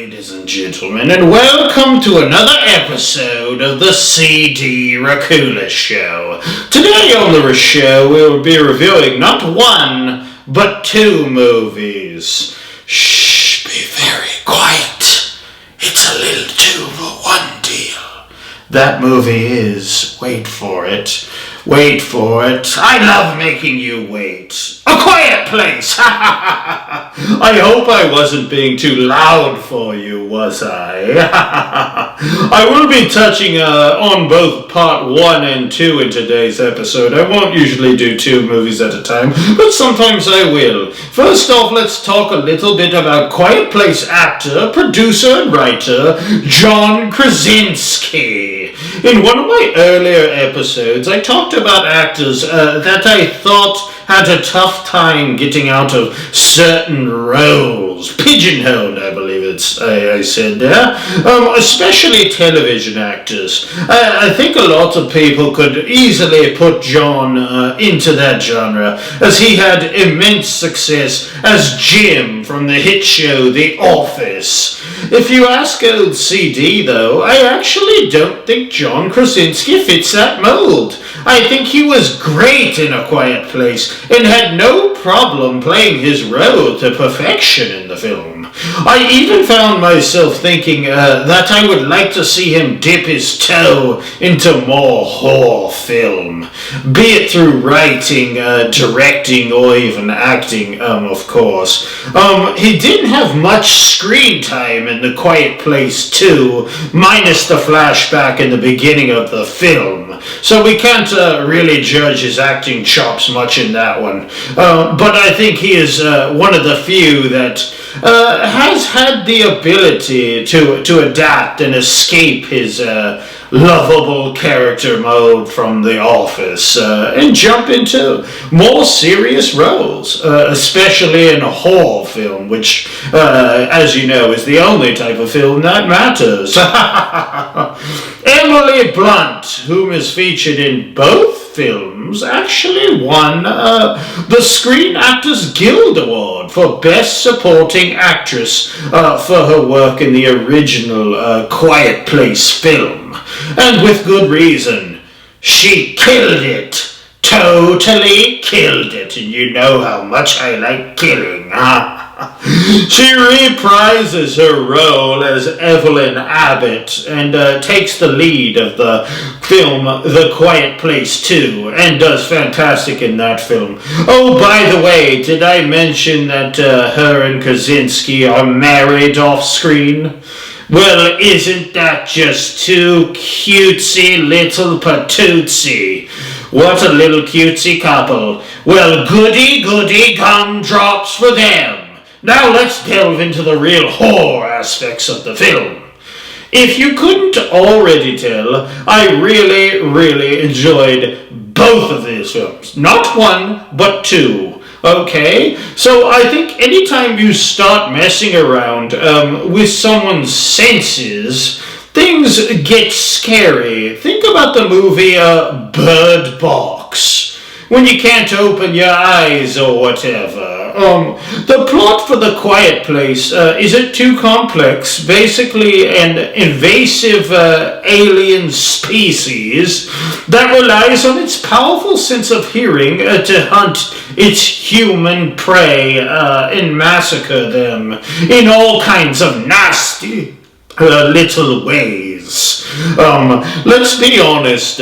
ladies and gentlemen, and welcome to another episode of the CD Racoola Show. Today on the show, we'll be reviewing not one, but two movies. Shh, be very quiet. It's a little 2-for-1 deal. That movie is, wait for it, I love making you wait. A Quiet Place! I hope I wasn't being too loud for you, was I? I will be touching on both part 1 and 2 in today's episode. I won't usually do 2 movies at a time, but sometimes I will. First off, let's talk a little bit about Quiet Place actor, producer, and writer John Krasinski. In one of my earlier episodes, I talked about actors that I thought had a tough time getting out of certain roles. Pigeonholed, I believe I said there. Especially television actors. I think a lot of people could easily put John into that genre, as he had immense success as Jim from the hit show The Office. If you ask old CD, though, I actually don't think John Krasinski fits that mold. I think he was great in A Quiet Place and had no problem playing his role to perfection in the film. I even found myself thinking that I would like to see him dip his toe into more horror film, be it through writing, directing, or even acting, of course. He didn't have much screen time in The Quiet Place 2, minus the flashback in the beginning of the film, so we can't really judge his acting chops much in that one. But I think he is one of the few that has had the ability to adapt and escape his lovable character mode from The Office and jump into more serious roles, especially in a horror film, which, as you know, is the only type of film that matters. Emily Blunt, whom is featured in both films, actually won the Screen Actors Guild Award for Best Supporting Actress for her work in the original Quiet Place film. And with good reason. She killed it. Totally killed it. And you know how much I like killing, huh? She reprises her role as Evelyn Abbott and takes the lead of the film The Quiet Place 2 and does fantastic in that film. Oh, by the way, did I mention that her and Krasinski are married off-screen? Well, isn't that just too cutesy little patootsy? What a little cutesy couple. Well, goody gumdrops for them. Now let's delve into the real horror aspects of the film. If you couldn't already tell, I really enjoyed both of these films. Not one, but two. Okay? So I think anytime you start messing around with someone's senses, things get scary. Think about the movie Bird Box, when you can't open your eyes or whatever. The plot for The Quiet Place isn't too complex. Basically, an invasive alien species that relies on its powerful sense of hearing to hunt its human prey and massacre them in all kinds of nasty little ways. Let's be honest,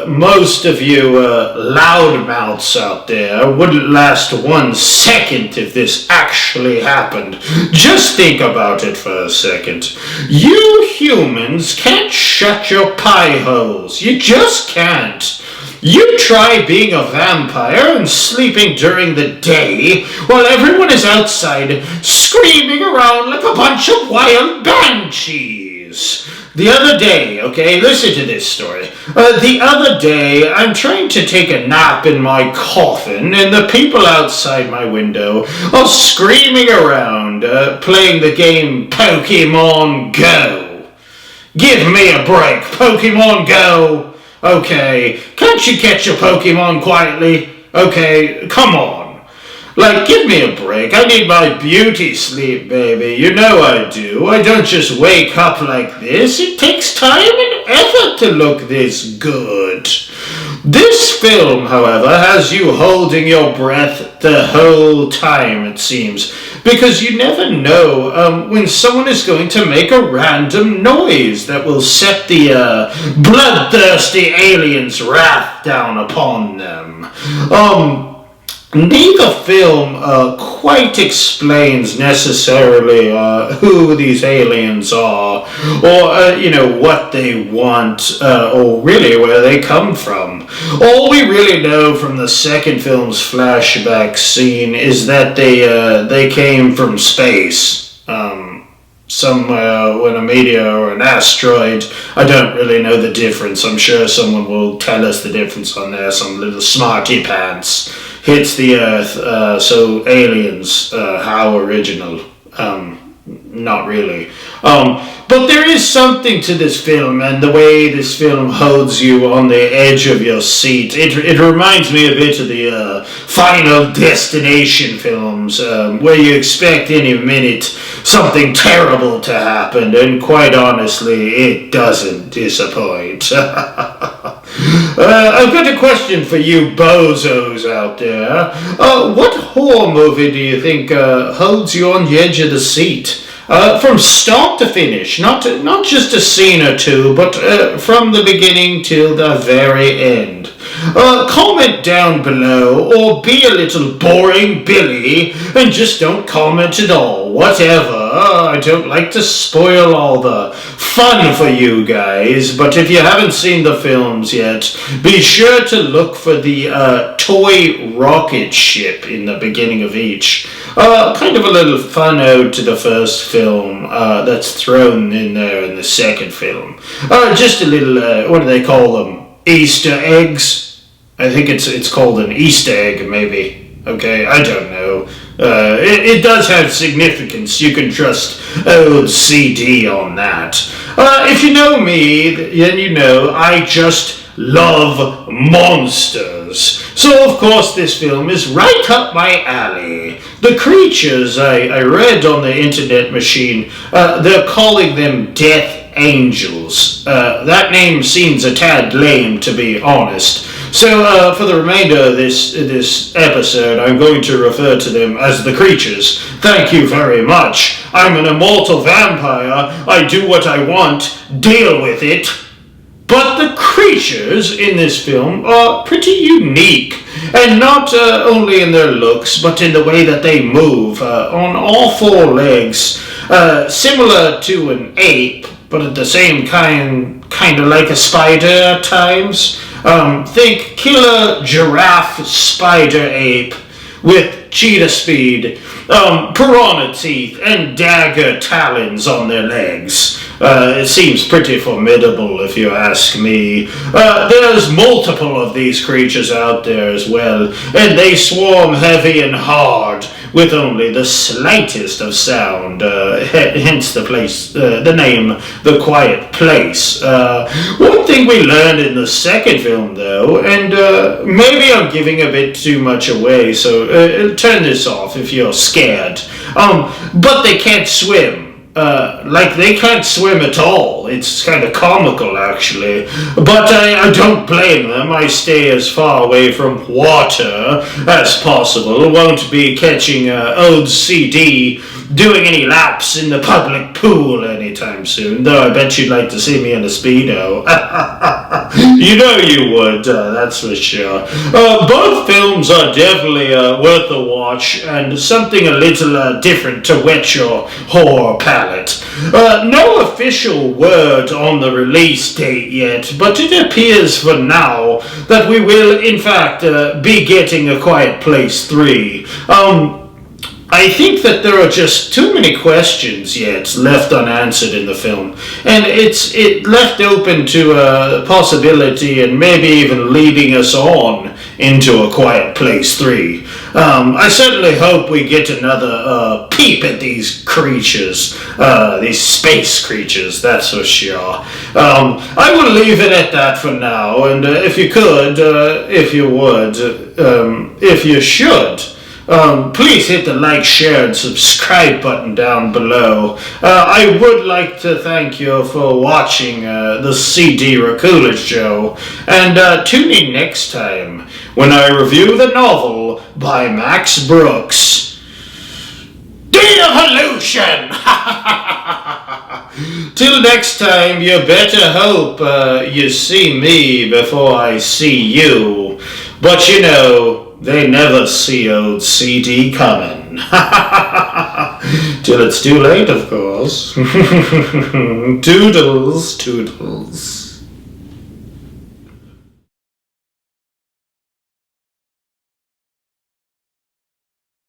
most of you loudmouths out there wouldn't last 1 second if this actually happened. Just think about it for a second. You humans can't shut your pie holes. You just can't. You try being a vampire and sleeping during the day while everyone is outside screaming around like a bunch of wild banshees. The other day, okay, listen to this story. The other day, I'm trying to take a nap in my coffin, and the people outside my window are screaming around, playing the game Pokemon Go. Give me a break, Pokemon Go. Okay, can't you catch your Pokemon quietly? Okay, come on. Like, give me a break. I need my beauty sleep, baby. You know I do. I don't just wake up like this. It takes time and effort to look this good. This film, however, has you holding your breath the whole time, it seems, because you never know when someone is going to make a random noise that will set the bloodthirsty aliens' wrath down upon them. Neither film quite explains necessarily who these aliens are, or what they want, or really where they come from. All we really know from the second film's flashback scene is that they came from space. Somewhere when a meteor or an asteroid, I don't really know the difference. I'm sure someone will tell us the difference on there, some little smarty pants. Hits the Earth, so aliens, how original? Not really. But there is something to this film, and the way this film holds you on the edge of your seat. It reminds me a bit of the Final Destination films, where you expect any minute something terrible to happen, and quite honestly, it doesn't disappoint. I've got a question for you bozos out there. What horror movie do you think holds you on the edge of the seat? From start to finish, not just a scene or two, but from the beginning till the very end. Comment down below, or be a little boring Billy, and just don't comment at all. Whatever. I don't like to spoil all the fun for you guys, but if you haven't seen the films yet, be sure to look for the toy rocket ship in the beginning of each. Kind of a little fun ode to the first film that's thrown in there in the second film. Just a little, what do they call them? Easter eggs? I think it's called an Easter egg, maybe. Okay, I don't know. It does have significance. You can trust old CD on that. If you know me, then you know I just love monsters. So, of course, this film is right up my alley. The creatures I read on the internet machine, they're calling them Death Angels. That name seems a tad lame, to be honest. So, for the remainder of this episode, I'm going to refer to them as the creatures. Thank you very much. I'm an immortal vampire. I do what I want. Deal with it. But the creatures in this film are pretty unique, and not only in their looks, but in the way that they move on all four legs, similar to an ape, but at the same kind of like a spider at times. Think killer giraffe spider ape with cheetah speed, piranha teeth, and dagger talons on their legs. It seems pretty formidable, if you ask me. There's multiple of these creatures out there as well, and they swarm heavy and hard, with only the slightest of sound, hence the name, The Quiet Place. One thing we learned in the second film, though, and maybe I'm giving a bit too much away, so turn this off if you're scared, but they can't swim. Like they can't swim at all. It's kind of comical, actually. But I don't blame them. I stay as far away from water as possible. Won't be catching old CD doing any laps in the public pool anytime soon. Though I bet you'd like to see me in a Speedo. You know you would, that's for sure. Both films are definitely worth a watch, and something a little different to whet your horror palate. No official word on the release date yet, but it appears for now that we will, in fact, be getting A Quiet Place 3. I think that there are just too many questions yet left unanswered in the film, and it left open to a possibility and maybe even leading us on into A Quiet Place 3. I certainly hope we get another peep at these creatures, these space creatures, that's for sure. I will leave it at that for now, and if you could, if you would, if you should, please hit the like, share, and subscribe button down below. I would like to thank you for watching the CD Racoola show, and tune in next time when I review the novel by Max Brooks, De-Evolution! Till next time, you better hope you see me before I see you. But you know, they never see old CD coming. Till it's too late, of course. Toodles, toodles.